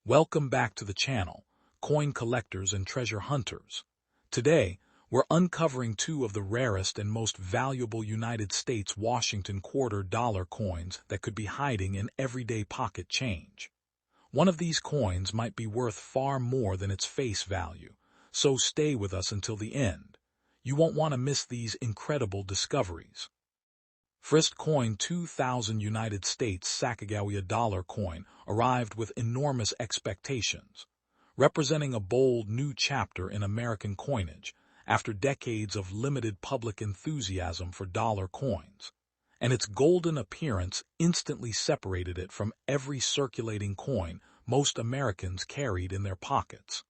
Welcome back to the channel, coin collectors and treasure hunters. Today, we're uncovering two of the rarest and most valuable United States Washington $quarter coins that could be hiding in everyday pocket change. One of these coins might be worth far more than its face value, so stay with us until the end. You won't want to miss these incredible discoveries. First coin 2000 United States Sacagawea dollar coin arrived with enormous expectations, representing a bold new chapter in American coinage after decades of limited public enthusiasm for dollar coins, and its golden appearance instantly separated it from every circulating coin most Americans carried in their pockets.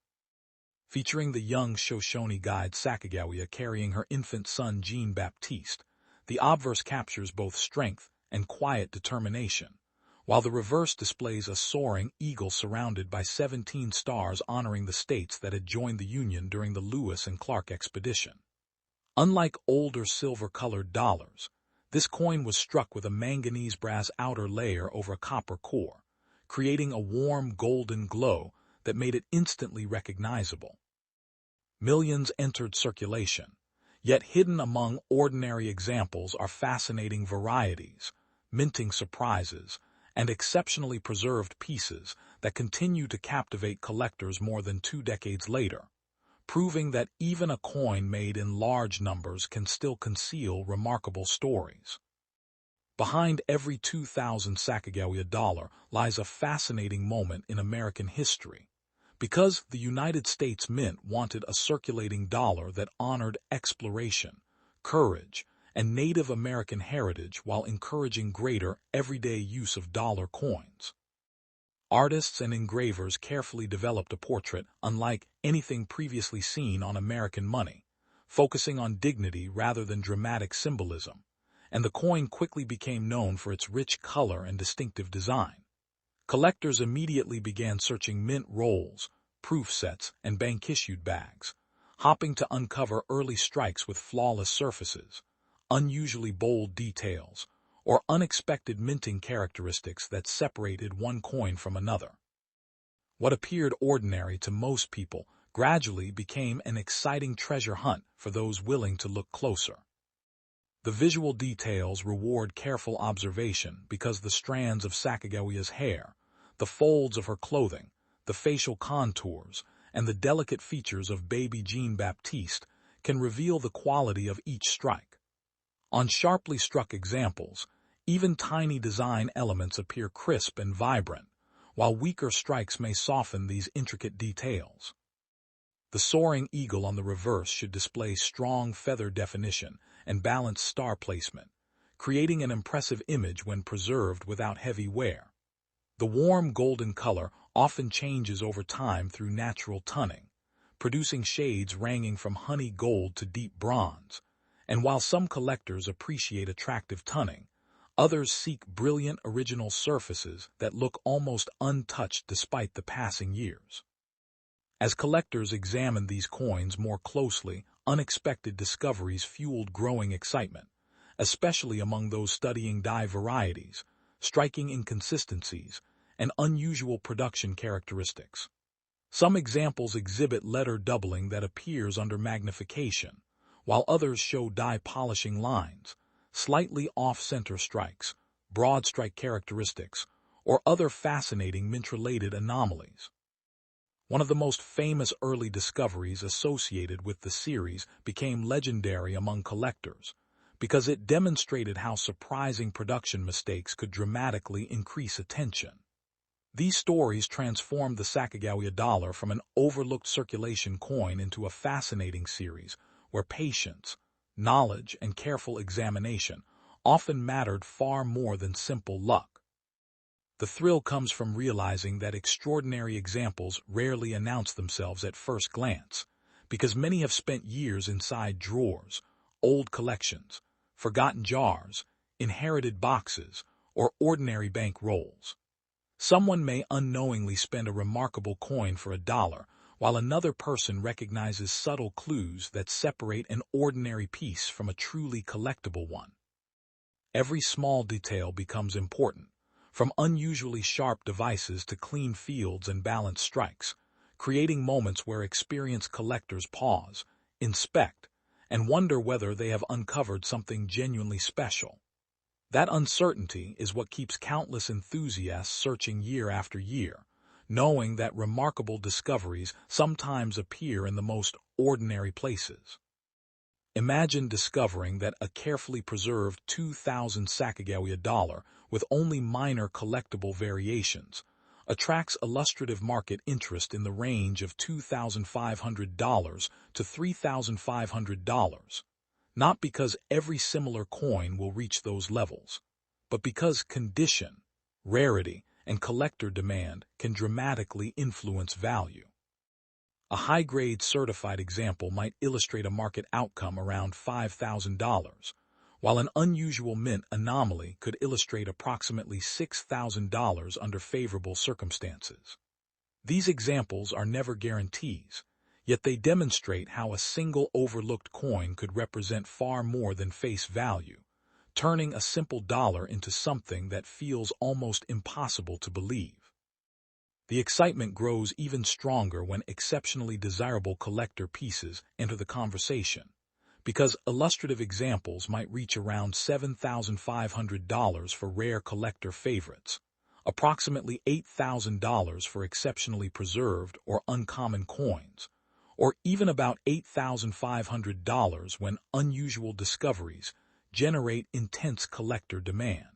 Featuring the young Shoshone guide Sacagawea carrying her infant son Jean-Baptiste, the obverse captures both strength and quiet determination, while the reverse displays a soaring eagle surrounded by 17 stars honoring the states that had joined the Union during the Lewis and Clark expedition. Unlike older silver-colored dollars, this coin was struck with a manganese brass outer layer over a copper core, creating a warm golden glow that made it instantly recognizable. Millions entered circulation. Yet hidden among ordinary examples are fascinating varieties, minting surprises, and exceptionally preserved pieces that continue to captivate collectors more than 2 decades later, proving that even a coin made in large numbers can still conceal remarkable stories. Behind every 2000 Sacagawea dollar lies a fascinating moment in American history, because the United States Mint wanted a circulating dollar that honored exploration, courage, and Native American heritage while encouraging greater everyday use of dollar coins. Artists and engravers carefully developed a portrait unlike anything previously seen on American money, focusing on dignity rather than dramatic symbolism, and the coin quickly became known for its rich color and distinctive design. Collectors immediately began searching mint rolls, proof sets, and bank-issued bags, hoping to uncover early strikes with flawless surfaces, unusually bold details, or unexpected minting characteristics that separated one coin from another. What appeared ordinary to most people gradually became an exciting treasure hunt for those willing to look closer. The visual details reward careful observation because the strands of Sacagawea's hair, the folds of her clothing, the facial contours, and the delicate features of baby Jean-Baptiste can reveal the quality of each strike. On sharply struck examples, even tiny design elements appear crisp and vibrant, while weaker strikes may soften these intricate details. The soaring eagle on the reverse should display strong feather definition and balanced star placement, creating an impressive image when preserved without heavy wear. The warm golden color often changes over time through natural tunning, producing shades ranging from honey gold to deep bronze, and while some collectors appreciate attractive tunning, others seek brilliant original surfaces that look almost untouched despite the passing years. As collectors examined these coins more closely, unexpected discoveries fueled growing excitement, especially among those studying die varieties, striking inconsistencies, and unusual production characteristics. Some examples exhibit letter doubling that appears under magnification, while others show die polishing lines, slightly off-center strikes, broad strike characteristics, or other fascinating mint-related anomalies. One of the most famous early discoveries associated with the series became legendary among collectors because it demonstrated how surprising production mistakes could dramatically increase attention. These stories transformed the Sacagawea dollar from an overlooked circulation coin into a fascinating series where patience, knowledge, and careful examination often mattered far more than simple luck. The thrill comes from realizing that extraordinary examples rarely announce themselves at first glance, because many have spent years inside drawers, old collections, forgotten jars, inherited boxes, or ordinary bank rolls. Someone may unknowingly spend a remarkable coin for $1, while another person recognizes subtle clues that separate an ordinary piece from a truly collectible one. Every small detail becomes important, from unusually sharp devices to clean fields and balanced strikes, creating moments where experienced collectors pause, inspect, and wonder whether they have uncovered something genuinely special. That uncertainty is what keeps countless enthusiasts searching year after year, knowing that remarkable discoveries sometimes appear in the most ordinary places. Imagine discovering that a carefully preserved 2000 Sacagawea dollar with only minor collectible variations attracts illustrative market interest in the range of $2,500 to $3,500, not because every similar coin will reach those levels, but because condition, rarity, and collector demand can dramatically influence value. A high-grade certified example might illustrate a market outcome around $5,000, while an unusual mint anomaly could illustrate approximately $6,000 under favorable circumstances. These examples are never guarantees, yet they demonstrate how a single overlooked coin could represent far more than face value, turning a simple dollar into something that feels almost impossible to believe. The excitement grows even stronger when exceptionally desirable collector pieces enter the conversation, because illustrative examples might reach around $7,500 for rare collector favorites, approximately $8,000 for exceptionally preserved or uncommon coins, or even about $8,500 when unusual discoveries generate intense collector demand.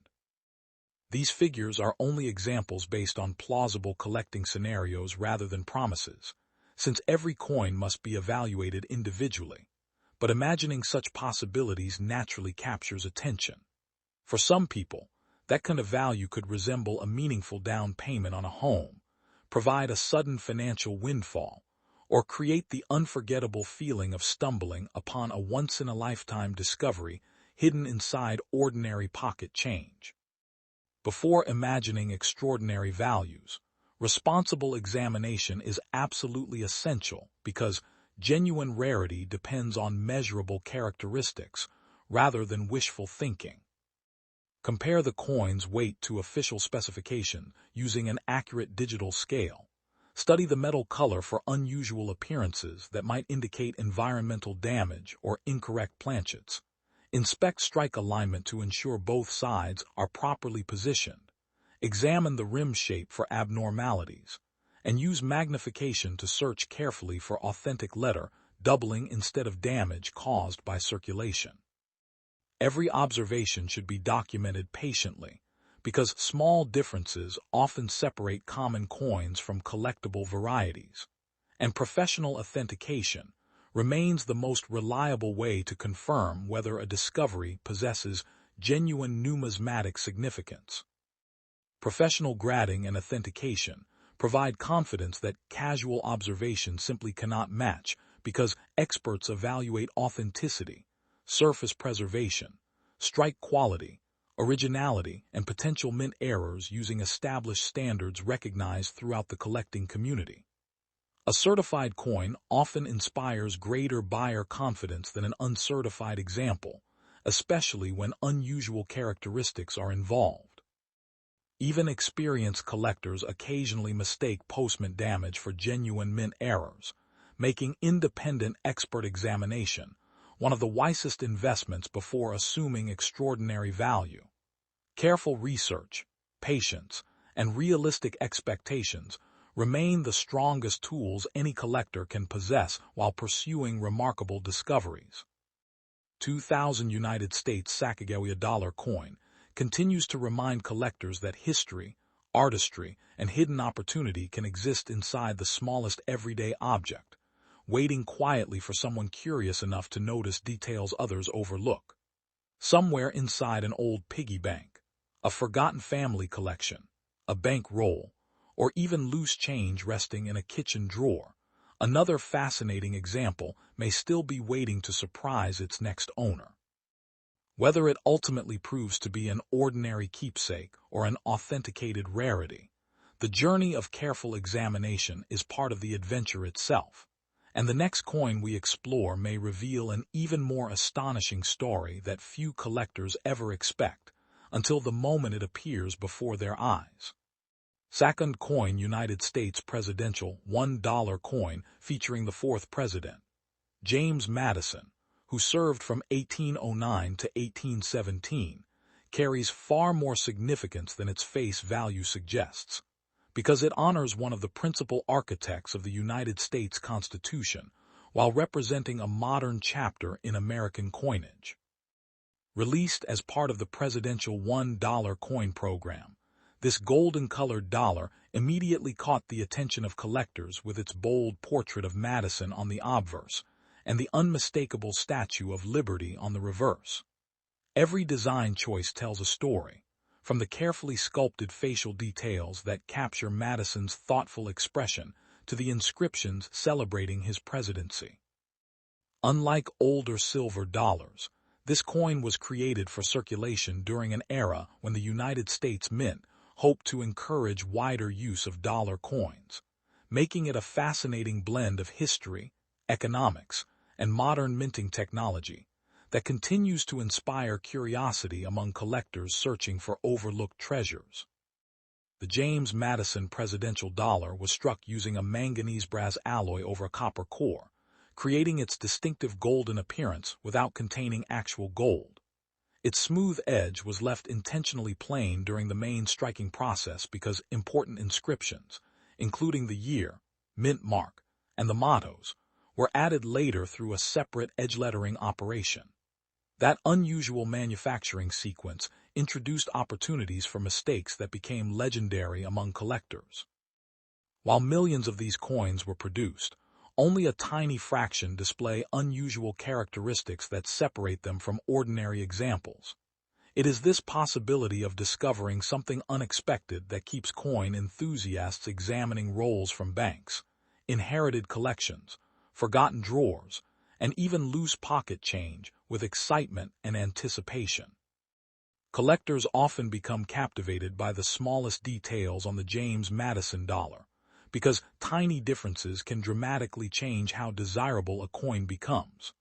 These figures are only examples based on plausible collecting scenarios rather than promises, since every coin must be evaluated individually. But imagining such possibilities naturally captures attention. For some people, that kind of value could resemble a meaningful down payment on a home, provide a sudden financial windfall, or create the unforgettable feeling of stumbling upon a once-in-a-lifetime discovery hidden inside ordinary pocket change. Before imagining extraordinary values, responsible examination is absolutely essential because genuine rarity depends on measurable characteristics rather than wishful thinking. Compare the coin's weight to official specification using an accurate digital scale. Study the metal color for unusual appearances that might indicate environmental damage or incorrect planchets. Inspect strike alignment to ensure both sides are properly positioned. Examine the rim shape for abnormalities, and use magnification to search carefully for authentic letter doubling instead of damage caused by circulation. Every observation should be documented patiently, because small differences often separate common coins from collectible varieties, and professional authentication remains the most reliable way to confirm whether a discovery possesses genuine numismatic significance. Professional grading and authentication provide confidence that casual observation simply cannot match because experts evaluate authenticity, surface preservation, strike quality, originality, and potential mint errors using established standards recognized throughout the collecting community. A certified coin often inspires greater buyer confidence than an uncertified example, especially when unusual characteristics are involved. Even experienced collectors occasionally mistake postmint damage for genuine mint errors, making independent expert examination one of the wisest investments before assuming extraordinary value. Careful research, patience, and realistic expectations remain the strongest tools any collector can possess while pursuing remarkable discoveries. 2000 United States Sacagawea dollar coin continues to remind collectors that history, artistry, and hidden opportunity can exist inside the smallest everyday object, waiting quietly for someone curious enough to notice details others overlook. Somewhere inside an old piggy bank, a forgotten family collection, a bank roll, or even loose change resting in a kitchen drawer, another fascinating example may still be waiting to surprise its next owner. Whether it ultimately proves to be an ordinary keepsake or an authenticated rarity, the journey of careful examination is part of the adventure itself, and the next coin we explore may reveal an even more astonishing story that few collectors ever expect, until the moment it appears before their eyes. Second coin, United States presidential $1 coin featuring the fourth president, James Madison, who served from 1809 to 1817, carries far more significance than its face value suggests, because it honors one of the principal architects of the United States Constitution while representing a modern chapter in American coinage. Released as part of the presidential $1 coin program, this golden-colored dollar immediately caught the attention of collectors with its bold portrait of Madison on the obverse and the unmistakable Statue of Liberty on the reverse. Every design choice tells a story, from the carefully sculpted facial details that capture Madison's thoughtful expression to the inscriptions celebrating his presidency. Unlike older silver dollars, this coin was created for circulation during an era when the United States Mint hoped to encourage wider use of dollar coins, making it a fascinating blend of history, economics, and modern minting technology that continues to inspire curiosity among collectors searching for overlooked treasures. The James Madison presidential dollar was struck using a manganese brass alloy over a copper core, creating its distinctive golden appearance without containing actual gold. Its smooth edge was left intentionally plain during the main striking process because important inscriptions, including the year, mint mark, and the mottos, were added later through a separate edge lettering operation. That unusual manufacturing sequence introduced opportunities for mistakes that became legendary among collectors. While millions of these coins were produced, only a tiny fraction display unusual characteristics that separate them from ordinary examples. It is this possibility of discovering something unexpected that keeps coin enthusiasts examining rolls from banks, inherited collections, forgotten drawers, and even loose pocket change with excitement and anticipation. Collectors often become captivated by the smallest details on the James Madison dollar, because tiny differences can dramatically change how desirable a coin becomes.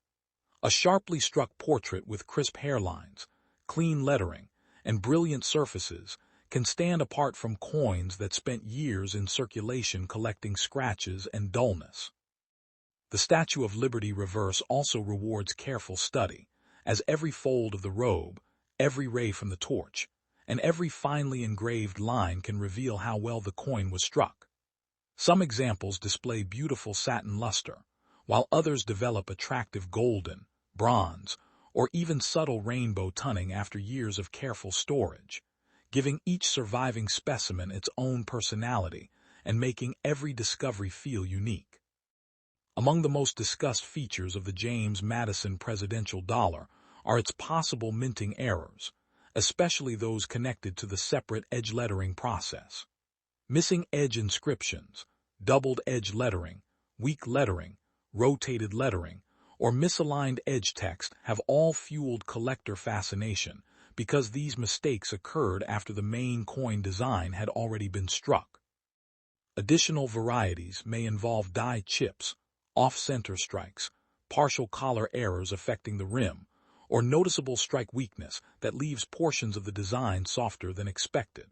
A sharply struck portrait with crisp hairlines, clean lettering, and brilliant surfaces can stand apart from coins that spent years in circulation collecting scratches and dullness. The Statue of Liberty reverse also rewards careful study, as every fold of the robe, every ray from the torch, and every finely engraved line can reveal how well the coin was struck. Some examples display beautiful satin luster, while others develop attractive golden, bronze, or even subtle rainbow toning after years of careful storage, giving each surviving specimen its own personality and making every discovery feel unique. Among the most discussed features of the James Madison presidential dollar are its possible minting errors, especially those connected to the separate edge lettering process. Missing edge inscriptions, doubled edge lettering, weak lettering, rotated lettering, or misaligned edge text have all fueled collector fascination because these mistakes occurred after the main coin design had already been struck. Additional varieties may involve die chips, off-center strikes, partial collar errors affecting the rim, or noticeable strike weakness that leaves portions of the design softer than expected.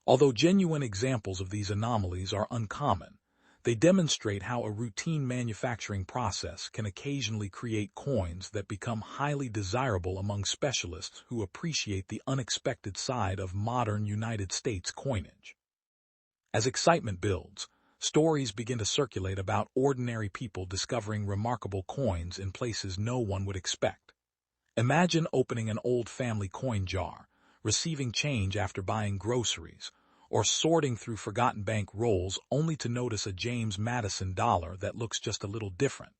Although genuine examples of these anomalies are uncommon, they demonstrate how a routine manufacturing process can occasionally create coins that become highly desirable among specialists who appreciate the unexpected side of modern United States coinage. As excitement builds, stories begin to circulate about ordinary people discovering remarkable coins in places no one would expect. Imagine opening an old family coin jar, receiving change after buying groceries, or sorting through forgotten bank rolls only to notice a James Madison dollar that looks just a little different.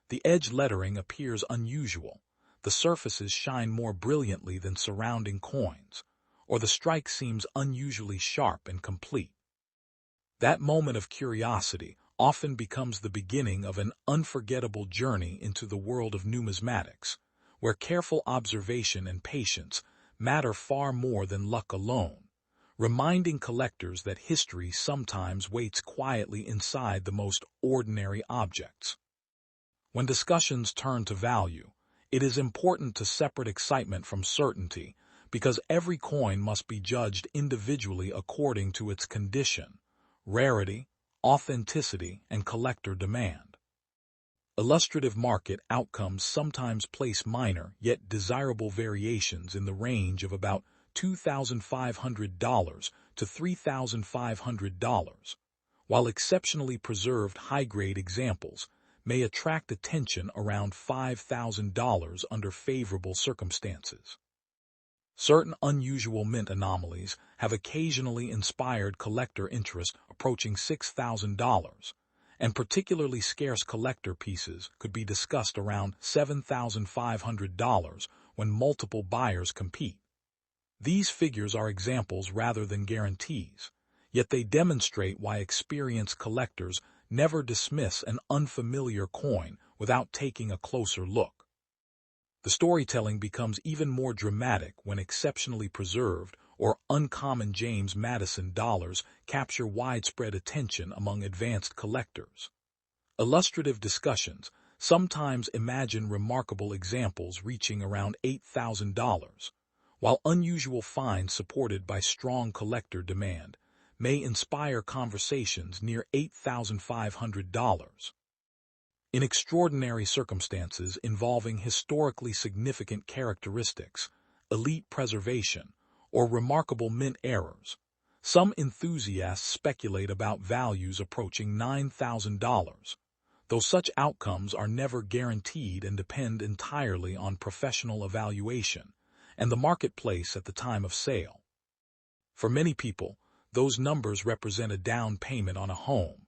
The edge lettering appears unusual, the surfaces shine more brilliantly than surrounding coins, or the strike seems unusually sharp and complete. That moment of curiosity often becomes the beginning of an unforgettable journey into the world of numismatics, where careful observation and patience matter far more than luck alone, reminding collectors that history sometimes waits quietly inside the most ordinary objects. When discussions turn to value, it is important to separate excitement from certainty because every coin must be judged individually according to its condition, rarity, authenticity, and collector demand. Illustrative market outcomes sometimes place minor yet desirable variations in the range of about $2,500 to $3,500, while exceptionally preserved high-grade examples may attract attention around $5,000 under favorable circumstances. Certain unusual mint anomalies have occasionally inspired collector interest approaching $6,000, and particularly scarce collector pieces could be discussed around $7,500 when multiple buyers compete. These figures are examples rather than guarantees, yet they demonstrate why experienced collectors never dismiss an unfamiliar coin without taking a closer look. The storytelling becomes even more dramatic when exceptionally preserved or uncommon James Madison dollars capture widespread attention among advanced collectors. Illustrative discussions sometimes imagine remarkable examples reaching around $8,000, while unusual finds supported by strong collector demand may inspire conversations near $8,500. In extraordinary circumstances involving historically significant characteristics, elite preservation, or remarkable mint errors, some enthusiasts speculate about values approaching $9,000, though such outcomes are never guaranteed and depend entirely on professional evaluation and the marketplace at the time of sale. For many people, those numbers represent a down payment on a home,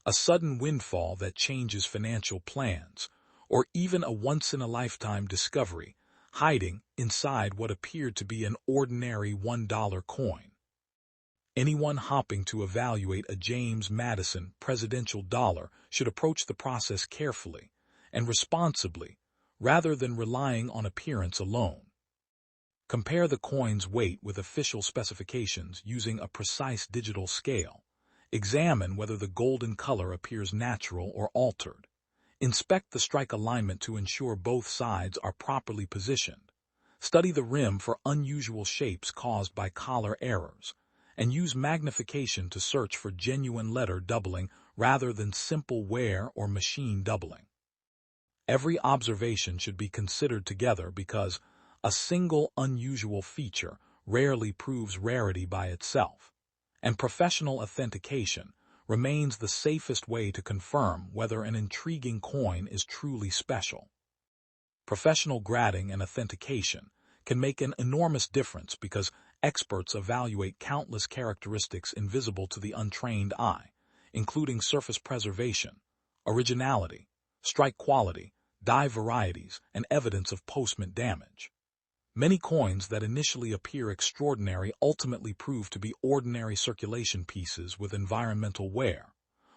a sudden windfall that changes financial plans, or even a once-in-a-lifetime discovery hiding inside what appeared to be an ordinary $1 coin. Anyone hoping to evaluate a James Madison presidential dollar should approach the process carefully and responsibly, rather than relying on appearance alone. Compare the coin's weight with official specifications using a precise digital scale. Examine whether the golden color appears natural or altered. Inspect the strike alignment to ensure both sides are properly positioned. Study the rim for unusual shapes caused by collar errors, and use magnification to search for genuine letter doubling rather than simple wear or machine doubling. Every observation should be considered together because a single unusual feature rarely proves rarity by itself, and professional authentication remains the safest way to confirm whether an intriguing coin is truly special. Professional grading and authentication can make an enormous difference because experts evaluate countless characteristics invisible to the untrained eye, including surface preservation, originality, strike quality, die varieties, and evidence of postmint damage. Many coins that initially appear extraordinary ultimately prove to be ordinary circulation pieces with environmental wear,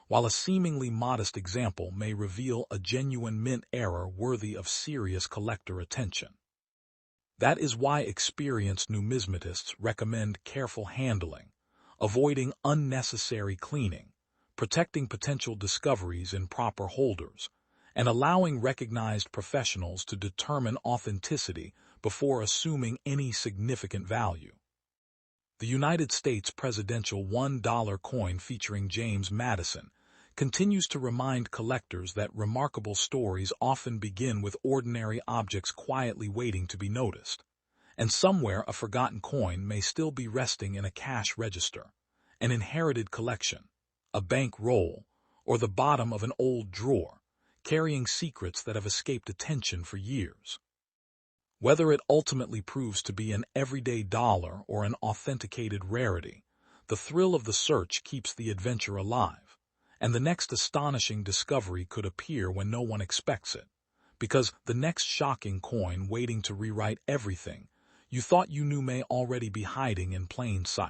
while a seemingly modest example may reveal a genuine mint error worthy of serious collector attention. That is why experienced numismatists recommend careful handling, avoiding unnecessary cleaning, protecting potential discoveries in proper holders, and allowing recognized professionals to determine authenticity before assuming any significant value. The United States presidential $1 coin featuring James Madison continues to remind collectors that remarkable stories often begin with ordinary objects quietly waiting to be noticed, and somewhere a forgotten coin may still be resting in a cash register, an inherited collection, a bank roll, or the bottom of an old drawer, carrying secrets that have escaped attention for years. Whether it ultimately proves to be an everyday dollar or an authenticated rarity, the thrill of the search keeps the adventure alive, and the next astonishing discovery could appear when no one expects it, because the next shocking coin waiting to rewrite everything you thought you knew may already be hiding in plain sight.